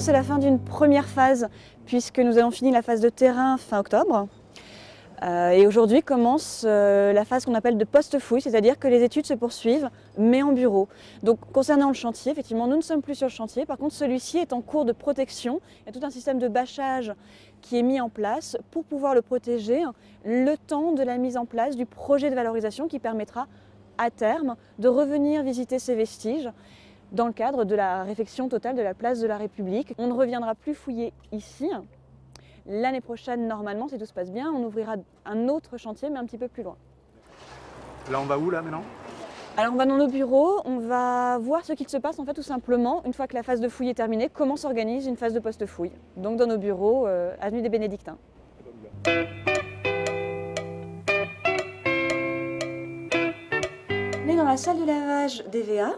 C'est la fin d'une première phase puisque nous avons fini la phase de terrain fin octobre. Et aujourd'hui commence la phase qu'on appelle de post-fouille, c'est-à-dire que les études se poursuivent, mais en bureau. Donc concernant le chantier, effectivement, nous ne sommes plus sur le chantier. Par contre, celui-ci est en cours de protection. Il y a tout un système de bâchage qui est mis en place pour pouvoir le protéger le temps de la mise en place du projet de valorisation qui permettra à terme de revenir visiter ces vestiges dans le cadre de la réfection totale de la place de la République. On ne reviendra plus fouiller ici. L'année prochaine, normalement, si tout se passe bien, on ouvrira un autre chantier, mais un petit peu plus loin. Là, on va où, là, maintenant? Alors, on va dans nos bureaux, on va voir ce qu'il se passe, en fait, tout simplement, une fois que la phase de fouille est terminée, comment s'organise une phase de post-fouille. Donc, dans nos bureaux, avenue des Bénédictins. On est dans la salle de lavage d'EVA,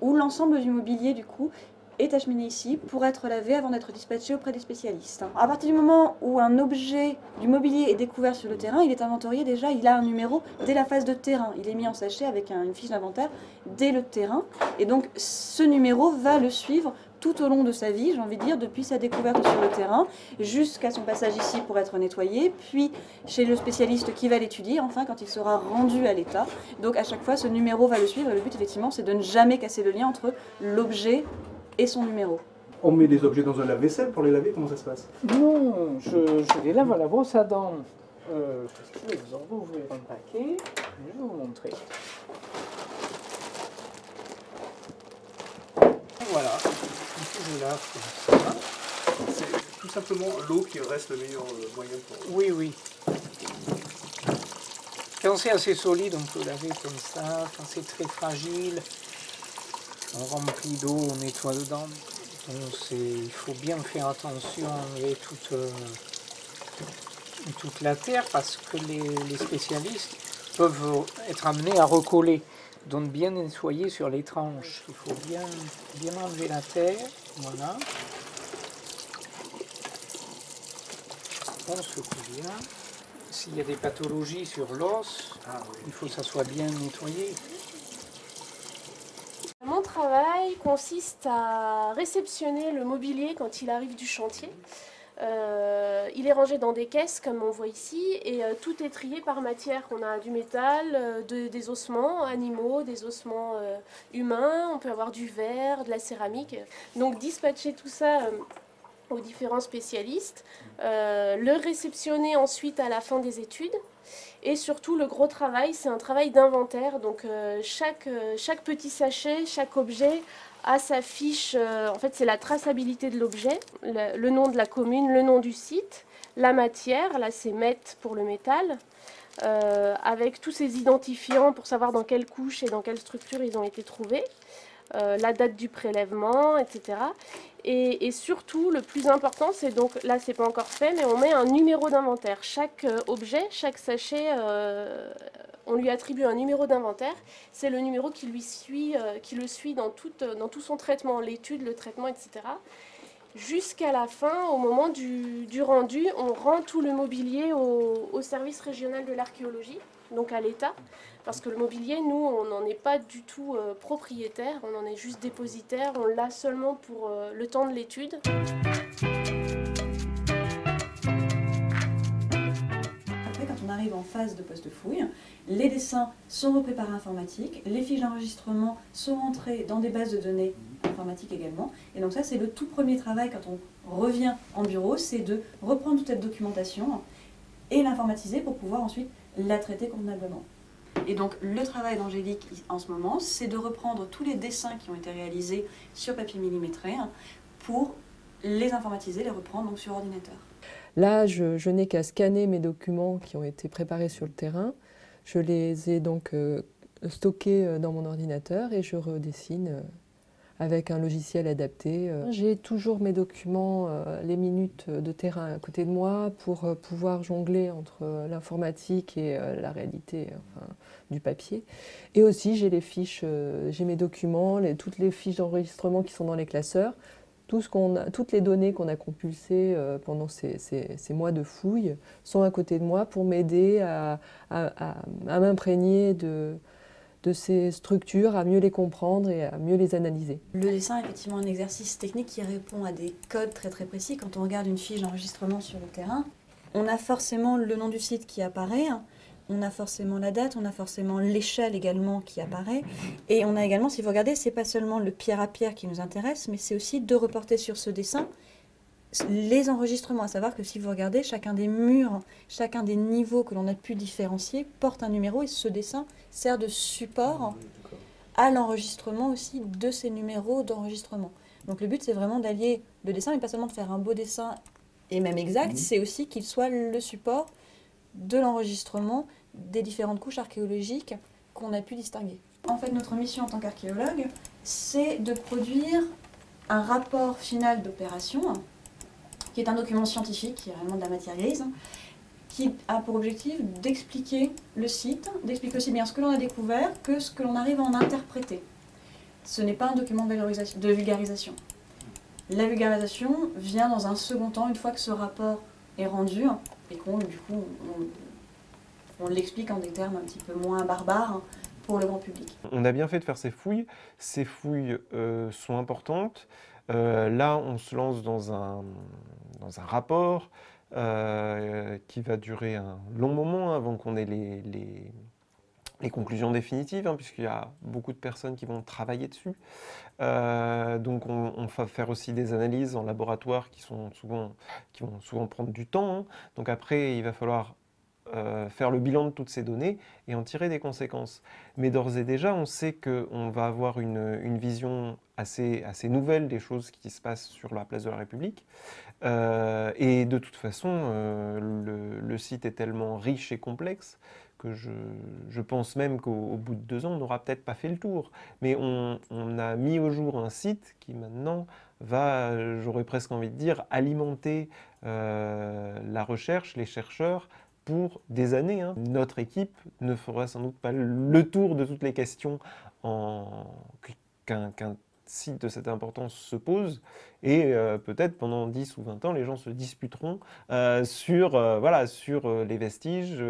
où l'ensemble du mobilier, du coup, est acheminé ici pour être lavé avant d'être dispatché auprès des spécialistes. À partir du moment où un objet du mobilier est découvert sur le terrain, il est inventorié déjà, il a un numéro dès la phase de terrain. Il est mis en sachet avec une fiche d'inventaire dès le terrain. Et donc ce numéro va le suivre tout au long de sa vie, j'ai envie de dire, depuis sa découverte sur le terrain, jusqu'à son passage ici pour être nettoyé, puis chez le spécialiste qui va l'étudier, enfin quand il sera rendu à l'état. Donc à chaque fois, ce numéro va le suivre et le but effectivement, c'est de ne jamais casser le lien entre l'objet et son numéro. On met des objets dans un lave-vaisselle pour les laver, comment ça se passe? Non, je les lave à la brosse à dents. Je vais vous ouvrir un paquet, je vais vous montrer. Voilà, ici je lave comme ça. C'est tout simplement l'eau qui reste le meilleur moyen pour... Oui, oui. Quand c'est assez solide, on peut laver comme ça. Quand c'est très fragile, on remplit d'eau, on nettoie dedans. Donc il faut bien faire attention à enlever toute la terre parce que les spécialistes peuvent être amenés à recoller. Donc bien nettoyer sur les tranches. Il faut bien enlever la terre. Voilà. On secoue bien. S'il y a des pathologies sur l'os, il faut que ça soit bien nettoyé. Mon travail consiste à réceptionner le mobilier quand il arrive du chantier. Il est rangé dans des caisses comme on voit ici et tout est trié par matière. On a du métal, des ossements animaux, des ossements humains, on peut avoir du verre, de la céramique. Donc dispatcher tout ça aux différents spécialistes, le réceptionner ensuite à la fin des études. Et surtout, le gros travail, c'est un travail d'inventaire. Donc chaque petit sachet, chaque objet a sa fiche. En fait, c'est la traçabilité de l'objet, le nom de la commune, le nom du site, la matière, là c'est mètre pour le métal, avec tous ces identifiants pour savoir dans quelle couche et dans quelle structure ils ont été trouvés, la date du prélèvement, etc. Et surtout, le plus important, c'est donc, là c'est pas encore fait, mais on met un numéro d'inventaire. Chaque objet, chaque sachet, on lui attribue un numéro d'inventaire. C'est le numéro qui le suit dans tout son traitement, l'étude, le traitement, etc. Jusqu'à la fin, au moment du rendu, on rend tout le mobilier au service régional de l'archéologie, donc à l'État. Parce que le mobilier, nous, on n'en est pas du tout propriétaire, on en est juste dépositaire, on l'a seulement pour le temps de l'étude. Après, quand on arrive en phase de post-fouille, les dessins sont repris par informatique, les fiches d'enregistrement sont entrées dans des bases de données informatiques également. Et donc ça, c'est le tout premier travail quand on revient en bureau, c'est de reprendre toute cette documentation et l'informatiser pour pouvoir ensuite la traiter convenablement. Et donc le travail d'Angélique en ce moment, c'est de reprendre tous les dessins qui ont été réalisés sur papier millimétré pour les informatiser, les reprendre donc sur ordinateur. Là, je n'ai qu'à scanner mes documents qui ont été préparés sur le terrain. Je les ai donc stockés dans mon ordinateur et je redessine avec un logiciel adapté. J'ai toujours mes documents, les minutes de terrain à côté de moi pour pouvoir jongler entre l'informatique et la réalité du papier. Et aussi, j'ai les fiches, j'ai mes documents, toutes les fiches d'enregistrement qui sont dans les classeurs. Toutes les données qu'on a compulsées pendant ces mois de fouilles sont à côté de moi pour m'aider à m'imprégner de ces structures, à mieux les comprendre et à mieux les analyser. Le dessin est effectivement un exercice technique qui répond à des codes très très précis. Quand on regarde une fiche d'enregistrement sur le terrain, on a forcément le nom du site qui apparaît, on a forcément la date, on a forcément l'échelle également qui apparaît, et on a également, si vous regardez, c'est pas seulement le pierre à pierre qui nous intéresse, mais c'est aussi de reporter sur ce dessin les enregistrements, à savoir que si vous regardez, chacun des murs, chacun des niveaux que l'on a pu différencier porte un numéro, et ce dessin sert de support à l'enregistrement aussi de ces numéros d'enregistrement. Donc le but, c'est vraiment d'allier le dessin, mais pas seulement de faire un beau dessin et même exact, c'est aussi qu'il soit le support de l'enregistrement des différentes couches archéologiques qu'on a pu distinguer. En fait, notre mission en tant qu'archéologue, c'est de produire un rapport final d'opération, qui est un document scientifique, qui est réellement de la matière grise, qui a pour objectif d'expliquer le site, d'expliquer aussi bien ce que l'on a découvert que ce que l'on arrive à en interpréter. Ce n'est pas un document de vulgarisation. La vulgarisation vient dans un second temps, une fois que ce rapport est rendu, et qu'on, du coup, on l'explique en des termes un petit peu moins barbares pour le grand public. On a bien fait de faire ces fouilles sont importantes. Là, on se lance dans un rapport qui va durer un long moment avant qu'on ait les conclusions définitives, puisqu'il y a beaucoup de personnes qui vont travailler dessus. Donc on va faire aussi des analyses en laboratoire qui vont souvent prendre du temps. Donc après, il va falloir faire le bilan de toutes ces données et en tirer des conséquences. Mais d'ores et déjà, on sait qu'on va avoir une vision assez nouvelle des choses qui se passent sur la place de la République. Et de toute façon, le site est tellement riche et complexe que je pense même qu'au bout de 2 ans, on n'aura peut-être pas fait le tour. Mais on a mis au jour un site qui maintenant va, j'aurais presque envie de dire, alimenter la recherche, les chercheurs, pour des années. Notre équipe ne fera sans doute pas le tour de toutes les questions qu'un site de cette importance se pose, et peut-être pendant 10 ou 20 ans, les gens se disputeront sur les vestiges,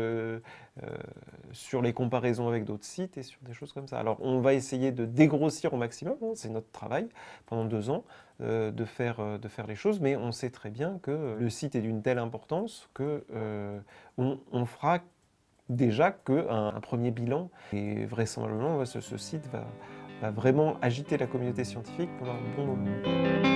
sur les comparaisons avec d'autres sites et sur des choses comme ça. Alors on va essayer de dégrossir au maximum, c'est notre travail pendant 2 ans, de faire les choses, mais on sait très bien que le site est d'une telle importance que on fera déjà qu'un premier bilan, et vraisemblablement ce site va vraiment agiter la communauté scientifique pendant un bon moment.